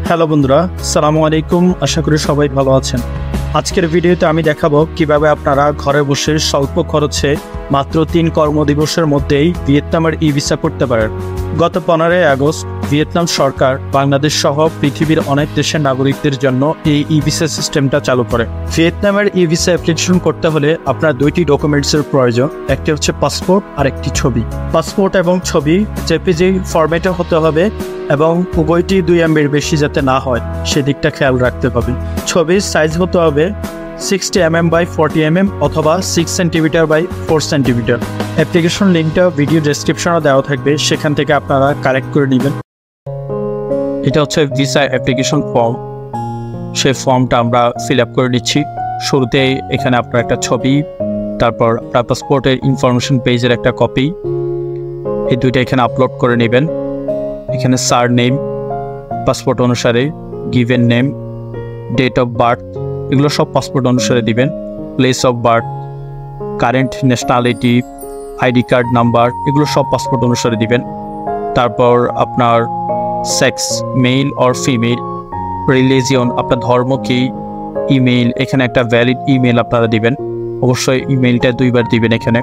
Hello বন্ধুরা, আসসালামু আলাইকুম। আশা করি সবাই ভালো আছেন। আজকের ভিডিওতে আমি দেখাবো কিভাবে আপনারা ঘরে বসে স্বল্প খরচে মাত্র 3 কর্মদিবসের মধ্যেই ভিয়েতনামের ই-ভিসা করতে পারেন। গত 15 আগস্ট ভিয়েতনাম সরকার বাংলাদেশ সহ পৃথিবীর অনেক দেশের নাগরিকদের জন্য এই ই-ভিসা সিস্টেমটা চালু করে। ভিয়েতনামের ই-ভিসা অ্যাপ্লিকেশন করতে হলে আপনার 2টি ডকুমেন্টসের প্রয়োজন। একটি হচ্ছে পাসপোর্ট আর একটি ছবি। পাসপোর্ট এবং ছবি জেপিজি ফরম্যাটে হতে হবে এবং উভয়টি 2 MBর বেশি যাতে না হয় সেদিকটা খেয়াল রাখতে হবে। ছবির সাইজ হতে হবে 60 mm by 40 mm অথবা 6 cm by 4 cm। অ্যাপ্লিকেশন লিঙ্কটা ভিডিও ডেসক্রিপশনে দেওয়া থাকবে, সেখান থেকে আপনারা কালেক্ট করে নেবেন। এটা হচ্ছে ভিসা অ্যাপ্লিকেশন ফর্ম। সেই ফর্মটা আমরা ফিল আপ করে নিচ্ছি। শুরুতেই এখানে আপনার একটা ছবি, তারপর আপনার পাসপোর্টের ইনফরমেশন পেজের একটা কপি, এই দুইটা এখানে আপলোড করে নেবেন। এখানে সার নেম, পাসপোর্ট অনুসারে given name, date of birth, এগুলো সব পাসপোর্ট অনুসারে দিবেন। Place of birth, current nationality, ID card number, এগুলো সব পাসপোর্ট অনুসারে দিবেন। তারপর আপনার sex, male or female, religion, আপনার ধর্ম কি, ইমেইল, এখানে একটা ভ্যালিড ইমেইল আপনারা দিবেন। অবশ্যই ইমেইলটা 2বার দিবেন এখানে।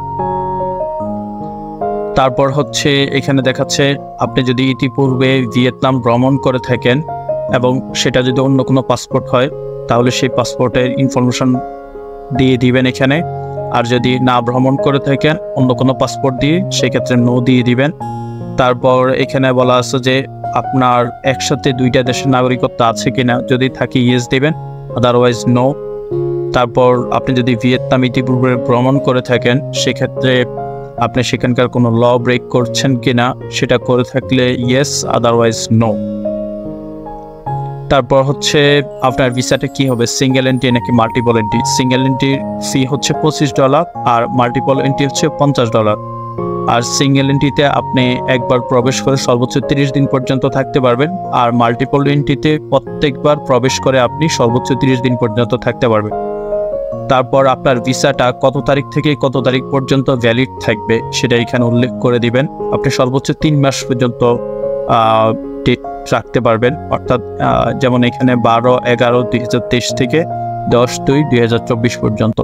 তারপর হচ্ছে এখানে দেখাচ্ছে আপনি যদি ইতিপূর্বে ভিয়েতনাম ভ্রমণ করে থাকেন এবং সেটা যদি অন্য কোনো পাসপোর্ট হয় তাহলে সেই পাসপোর্টের ইনফরমেশন দিয়ে দিবেন এখানে। আর যদি না ভ্রমণ করে থাকেন অন্য কোনো পাসপোর্ট দিয়ে, সেক্ষেত্রে নো দিয়ে দিবেন। তারপর এখানে বলা আছে যে আপনার একসাথে 2টা দেশের নাগরিকত্ব আছে কিনা, যদি থাকে ইয়েস দেবেন, আদারওয়াইজ নো। তারপর আপনি যদি ভিয়েতনাম ইতিপূর্বে ভ্রমণ করে থাকেন সেক্ষেত্রে আপনি সেখানকার কোনো ল ব্রেক করছেন কিনা, সেটা করে থাকলে ইয়েস, আদারওয়াইজ নো। তারপর হচ্ছে আপনার ভিসাটা কি হবে, সিঙ্গেল এন্ট্রি নাকি মাল্টিপল এন্ট্রি। সিঙ্গেল এন্ট্রির ফি হচ্ছে $25 আর মাল্টিপল এন্ট্রি হচ্ছে $50। আর সিঙ্গেল এন্ট্রিতে আপনি একবার প্রবেশ করে সর্বোচ্চ 30 দিন পর্যন্ত থাকতে পারবেন, আর মাল্টিপল এন্ট্রিতে প্রত্যেকবার প্রবেশ করে আপনি সর্বোচ্চ 30 দিন পর্যন্ত থাকতে পারবেন। তারপর আপনার ভিসাটা কত তারিখ থেকে কত তারিখ পর্যন্ত ভ্যালিড থাকবে সেটা এখানে উল্লেখ করে দিবেন। আপনি সর্বোচ্চ 3 মাস পর্যন্ত ডেট রাখতে পারবেন, অর্থাৎ যেমন এখানে 12/11/2023 থেকে 10/2/2024 পর্যন্ত।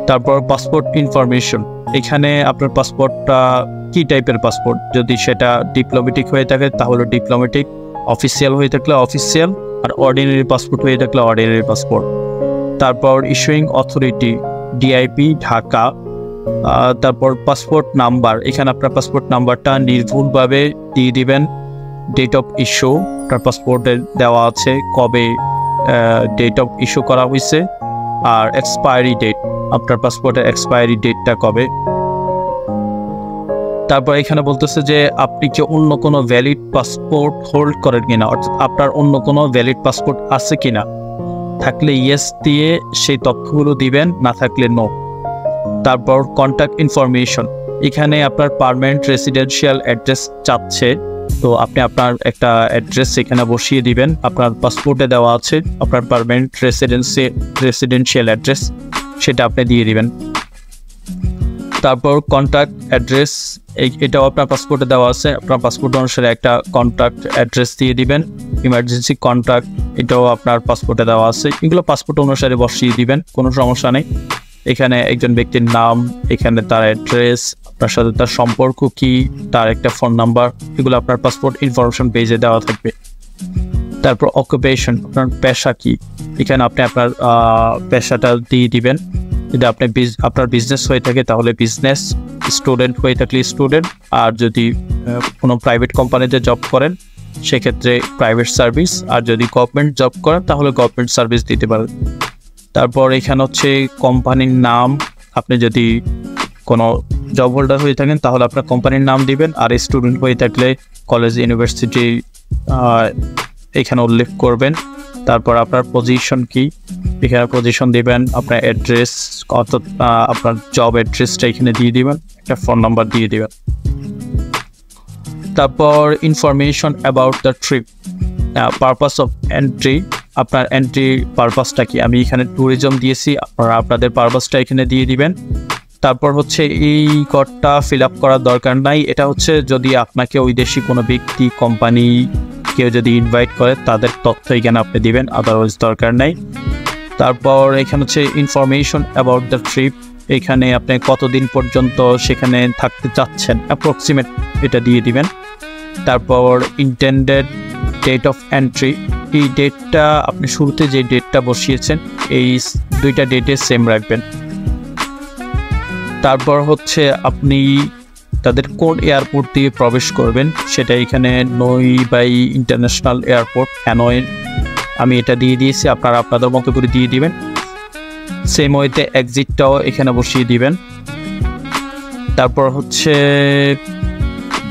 তারপর পাসপোর্ট ইনফরমেশন, এখানে আপনার পাসপোর্টটা কি টাইপের পাসপোর্ট, যদি সেটা ডিপ্লোমেটিক হয়ে থাকে তাহলে ডিপ্লোমেটিক, অফিসিয়াল হয়ে থাকলে অফিসিয়াল, আর অর্ডিনারি পাসপোর্ট হয়ে থাকলে অর্ডিনারি পাসপোর্ট। তারপর ইস্যুইং অথরিটি ডিআইপি ঢাকা। তারপর পাসপোর্ট নাম্বার, এখানে আপনার পাসপোর্ট নাম্বারটা নির্ভুলভাবে দিয়ে দিবেন। ডেট অফ ইস্যু, আপনার পাসপোর্টের দেওয়া আছে কবে ডেট অফ ইস্যু করা হয়েছে, আর এক্সপায়ারি ডেট, আপনার পাসপোর্টের এক্সপায়ারি ডেটটা কবে। তারপর এখানে বলতেছে যে আপনি কি অন্য কোনো ভ্যালিড পাসপোর্ট হোল্ড করেন কিনা, অর্থাৎ আপনার অন্য কোনো ভ্যালিড পাসপোর্ট আছে কিনা। থাকলে ইয়েস দিয়ে সেই তথ্যগুলো দিবেন, না থাকলে নো। তারপর কন্ট্যাক্ট ইনফরমেশন, এখানে আপনার পার্মানেন্ট রেসিডেন্সিয়াল অ্যাড্রেস চাচ্ছে, তো আপনি আপনার একটা অ্যাড্রেস এখানে বসিয়ে দিবেন। আপনার পাসপোর্টে দেওয়া আছে আপনার পার্মানেন্ট রেসিডেন্সিয়াল অ্যাড্রেস, সেটা আপনি দিয়ে দিবেন। তারপর কন্ট্যাক্ট অ্যাড্রেস, এটাও আপনার পাসপোর্টে দেওয়া আছে, আপনার পাসপোর্ট অনুসারে একটা কন্ট্যাক্ট অ্যাড্রেস দিয়ে দিবেন। ইমার্জেন্সি কন্ট্যাক্ট, এটাও আপনার পাসপোর্টে দেওয়া আছে, এগুলো পাসপোর্ট অনুসারে বসিয়ে দিবেন, কোনো সমস্যা নেই। এখানে একজন ব্যক্তির নাম, এখানে তার অ্যাড্রেস, আপনার সাথে তার সম্পর্ক কি, তার একটা ফোন নাম্বার, এগুলো আপনার পাসপোর্ট ইনফরমেশন পেজে দেওয়া থাকবে। তারপর অকুপেশন, আপনার পেশা কি, এখানে আপনি আপনার পেশাটা দিয়ে দিবেন। যদি আপনি আপনার বিজনেস হয়ে থাকে তাহলে বিজনেস, স্টুডেন্ট হয়ে থাকলে স্টুডেন্ট, আর যদি কোনো প্রাইভেট কোম্পানিতে জব করেন সেক্ষেত্রে প্রাইভেট সার্ভিস, আর যদি গভর্নমেন্ট জব করেন তাহলে গভর্নমেন্ট সার্ভিস দিতে পারেন। তারপর এখানে হচ্ছে কোম্পানির নাম, আপনি যদি কোনো জব হোল্ডার হয়ে থাকেন তাহলে আপনার কোম্পানির নাম দিবেন, আর স্টুডেন্ট হয়ে থাকলে কলেজ ইউনিভার্সিটি এখানে উল্লেখ করবেন। তারপর আপনার পজিশন কি, এখানে পজিশন দিবেন, আপনার অ্যাড্রেস, অর্থাৎ আপনার জব অ্যাড্রেসটা এখানে দিয়ে দিবেন, একটা ফোন নাম্বার দিয়ে দিবেন। তারপর information about the trip, purpose of entry, আপনার এন্ট্রি পারপাসটা কি, আমি এখানে ট্যুরিজম দিয়েছি, আপনারা আপনাদের পারপাসটা এখানে দিয়ে দিবেন। তারপর হচ্ছে এই কোডটা ফিল আপ করার দরকার নাই, এটা হচ্ছে যদি আপনাকে ওই দেশি কোনো ব্যক্তি, কোম্পানি কেউ যদি ইনভাইট করে তাদের তথ্য এখানে আপনি দিবেন, আদারওয়াইজ দরকার নাই। তারপর এখানে হচ্ছে ইনফরমেশন অ্যাবাউট দ্য ট্রিপ, এখানে আপনি কতদিন পর্যন্ত সেখানে থাকতে চাচ্ছেন অ্যাপ্রক্সিমেট এটা দিয়ে দিবেন। তারপর ইন্টেন্ডেড ডেট অফ এন্ট্রি, এই ডেটটা আপনি শুরুতে যে ডেটটা বসিয়েছেন এই দুইটা ডেটে সেম রাখবেন। তারপর হচ্ছে আপনি তাদের কোন এয়ারপোর্ট দিয়ে প্রবেশ করবেন সেটা এখানে নই বাই ইন্টারন্যাশনাল এয়ারপোর্ট হ্যানয়, আমি এটা দিয়ে দিয়েছি, আপনারা আপনাদের মতো করে দিয়ে দিবেন। সেম ওয়েতে এক্সিটটাও এখানে বসিয়ে দিবেন। তারপর হচ্ছে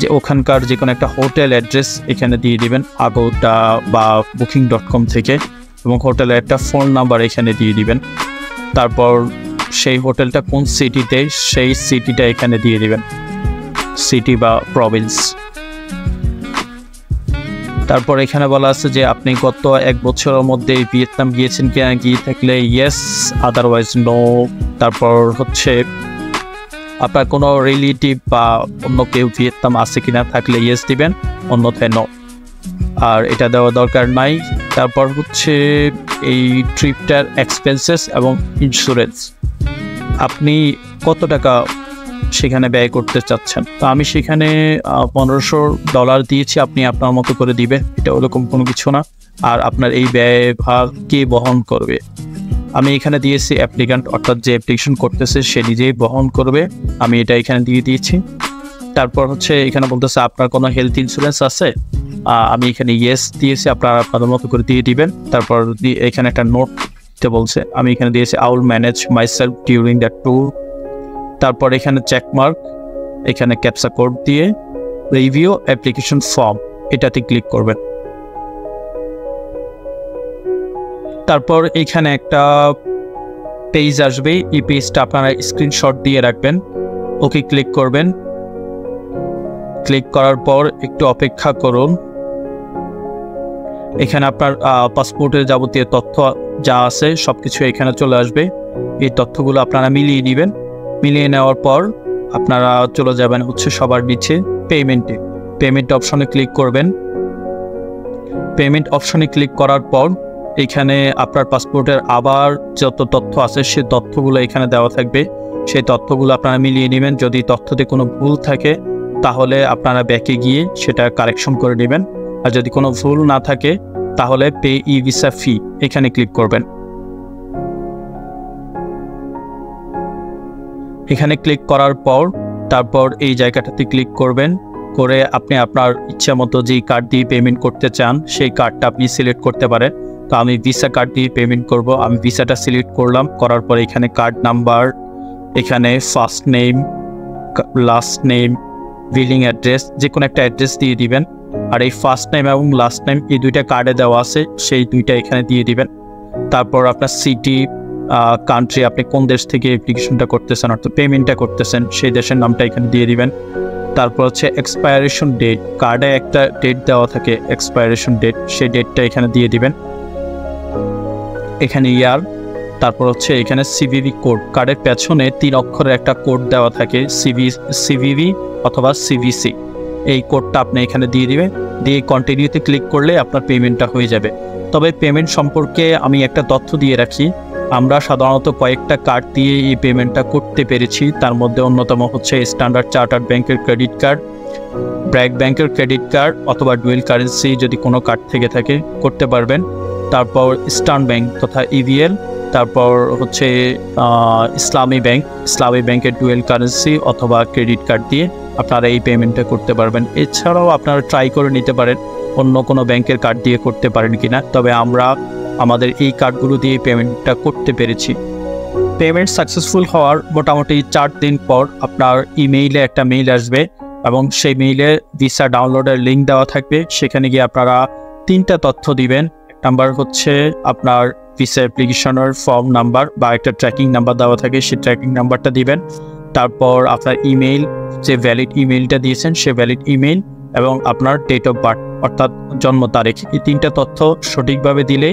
যে ওখানকার যে কোনো একটা হোটেল অ্যাড্রেস এখানে দিয়ে দিবেন আগোটা বা booking.com থেকে, এবং হোটেলের একটা ফোন নাম্বার এখানে দিয়ে দিবেন। তারপর সেই হোটেলটা কোন সিটিতে সেই সিটিটা এখানে দিয়ে দিবেন, সিটি বা প্রভিন্স। তারপর এখানে বলা আছে যে আপনি গত 1 বছরের মধ্যে ভিয়েতনাম গিয়েছেন কিনা, গিয়ে থাকলে ইয়েস, আদারওয়াইজ নো। তারপর হচ্ছে আপনার কোনো রিলেটিভ বা অন্য কেউ ভিয়েতনাম আছে কিনা, থাকলে ইয়েস দিবেন, অন্যথায় নো, আর এটা দেওয়া দরকার নাই। তারপর হচ্ছে এই ট্রিপটার এক্সপেন্সেস এবং ইন্স্যুরেন্স, আপনি কত টাকা সেখানে ব্যয় করতে চাচ্ছেন। তো আমি সেখানে $1500 দিয়েছি, আপনি আপনার মতো করে দিবেন, এটা ওরকম কোনো কিছু না। আর আপনার এই ব্যয়ভার কে বহন করবে, আমি এখানে দিয়েছি অ্যাপ্লিক্যান্ট, অর্থাৎ যে অ্যাপ্লিকেশন করতেছে সে নিজেই বহন করবে, আমি এটা এখানে দিয়ে দিয়েছি। তারপর হচ্ছে এখানে বলতেছে আপনার কোনো হেলথ ইন্স্যুরেন্স আছে, আমি এখানে ইয়েস দিয়েছি, আপনারা আপনাদের মতো করে দিয়ে দিবেন। তারপর এখানে একটা নোট দিতে বলছে, আমি এখানে দিয়েছি I will manage myself during the tour. তারপর এখানে চেকমার্ক, এখানে ক্যাপচা কোড দিয়ে রিভিউ অ্যাপ্লিকেশন ফর্ম এটাতে ক্লিক করবেন। তারপর এখানে একটা পেজ আসবে, এই পেজটা আপনারা স্ক্রিনশট দিয়ে রাখবেন, ওকে ক্লিক করবেন। ক্লিক করার পর একটু অপেক্ষা করুন, এখানে আপনার পাসপোর্টের যাবতীয় তথ্য যা আছে সব কিছু এখানে চলে আসবে। এই তথ্যগুলো আপনারা মিলিয়ে নেবেন, মিলিয়ে নেওয়ার পর আপনারা চলে যাবেন হচ্ছে সবার নিচে পেমেন্টে, পেমেন্ট অপশনে ক্লিক করবেন। পেমেন্ট অপশনে ক্লিক করার পর এখানে আপনার পাসপোর্টের আবার যত তথ্য আছে সে তথ্যগুলো এখানে দেওয়া থাকবে, সেই তথ্যগুলো আপনারা মিলিয়ে নেবেন। যদি তথ্যতে কোনো ভুল থাকে তাহলে আপনারা ব্যাকে গিয়ে সেটা কারেকশন করে নেবেন, আর যদি কোনো ভুল না থাকে তাহলে পে ই ভিসা ফি এখানে ক্লিক করবেন। এখানে ক্লিক করার পর তারপর এই জায়গাটাতে ক্লিক করবেন, করে আপনি আপনার ইচ্ছা মতো যেই কার্ড দিয়ে পেমেন্ট করতে চান সেই কার্ডটা আপনি সিলেক্ট করতে পারেন। তো আমি ভিসা কার্ড দিয়ে পেমেন্ট করব, আমি ভিসাটা সিলেক্ট করলাম, করার পর এখানে কার্ড নাম্বার, এখানে first name, last name, billing address, যে কোনো একটা অ্যাড্রেস দিয়ে দিবেন। আর এই ফার্স্ট নেম এবং লাস্ট নেম এই দুইটা কার্ডে দেওয়া আছে, সেই দুইটা এখানে দিয়ে দিবেন। তারপর আপনার সিটি, কান্ট্রি, আপনি কোন দেশ থেকে অ্যাপ্লিকেশনটা করতেছেন অর্থাৎ পেমেন্টটা করতেছেন সেই দেশের নামটা এখানে দিয়ে দিবেন। তারপর হচ্ছে এক্সপায়ারেশন ডেট, কার্ডে একটা ডেট দেওয়া থাকে এক্সপায়ারেশন ডেট, সেই ডেটটা এখানে দিয়ে দিবেন। এখানে ইয়ার, তারপর হচ্ছে এখানে সিভিভি কোড, কার্ডের পেছনে 3 অক্ষরের একটা কোড দেওয়া থাকে, সিভিভি অথবা সিভিসি, এই কোডটা আপনি এখানে দিয়ে দিবেন। দিয়ে কন্টিনিউতে ক্লিক করলে আপনার পেমেন্টটা হয়ে যাবে। তবে পেমেন্ট সম্পর্কে আমি একটা তথ্য দিয়ে রাখি, আমরা সাধারণত কয়েকটা কার্ড দিয়ে এই পেমেন্টটা করতে পেরেছি, তার মধ্যে অন্যতম হচ্ছে স্ট্যান্ডার্ড চার্টার্ড ব্যাংকের ক্রেডিট কার্ড, ব্র্যাক ব্যাংকের ক্রেডিট কার্ড অথবা ডুয়েল কারেন্সি যদি কোনো কার্ড থেকে থাকে করতে পারবেন। তারপর ইস্টার্ন ব্যাংক তথা ইভিএল, তারপর হচ্ছে ইসলামী ব্যাংকের ডুয়েল কারেন্সি অথবা ক্রেডিট কার্ড দিয়ে আপনারা এই পেমেন্টটা করতে পারবেন। এছাড়াও আপনারা ট্রাই করে নিতে পারেন অন্য কোনো ব্যাংকের কার্ড দিয়ে করতে পারেন কিনা, তবে আমরা আমাদের এই কার্ডগুলো দিয়ে পেমেন্টটা করতে পেরেছি। পেমেন্ট সাকসেসফুল হওয়ার মোটামুটি 4 দিন পর আপনার ইমেইলে একটা মেইল আসবে এবং সেই মেইলে ভিসা ডাউনলোডের লিঙ্ক দেওয়া থাকবে, সেখানে গিয়ে আপনারা 3টা তথ্য দিবেন। নাম্বার হচ্ছে আপনার ভিসা অ্যাপ্লিকেশনের ফর্ম নাম্বার বা একটা ট্র্যাকিং নাম্বার দেওয়া থাকে, সেই ট্র্যাকিং নাম্বারটা দিবেন। তারপর আপনার ইমেইল, যে ভ্যালিড ইমেইলটা দিয়েছেন সে ভ্যালিড ইমেইল, এবং আপনার ডেট অফ বার্থ অর্থাৎ জন্ম তারিখ, এই 3টা তথ্য সঠিকভাবে দিলে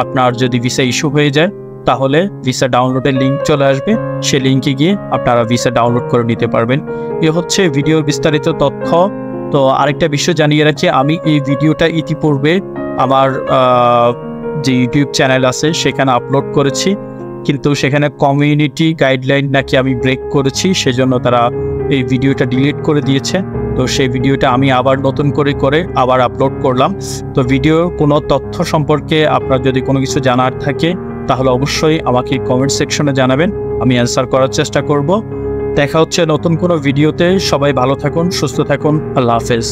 আপনার যদি ভিসা ইস্যু হয়ে যায় তাহলে ভিসা ডাউনলোডের লিঙ্ক চলে আসবে, সে লিঙ্কে গিয়ে আপনারা ভিসা ডাউনলোড করে নিতে পারবেন। এ হচ্ছে ভিডিওর বিস্তারিত তথ্য। তো আরেকটা বিষয় জানিয়ে রাখি, আমি এই ভিডিওটা ইতিপূর্বে আমার যে ইউটিউব চ্যানেল আছে সেখানে আপলোড করেছি, কিন্তু সেখানে কমিউনিটি গাইডলাইন নাকি আমি ব্রেক করেছি, সেজন্য তারা এই ভিডিওটা ডিলিট করে দিয়েছে। তো সেই ভিডিওটা আমি আবার নতুন করে আবার আপলোড করলাম। তো ভিডিওর কোনো তথ্য সম্পর্কে আপনার যদি কোনো কিছু জানার থাকে তাহলে অবশ্যই আমাকে কমেন্ট সেকশনে জানাবেন, আমি অ্যান্সার করার চেষ্টা করব। দেখা হচ্ছে নতুন কোনো ভিডিওতে। সবাই ভালো থাকুন, সুস্থ থাকুন। আল্লাহ হাফেজ।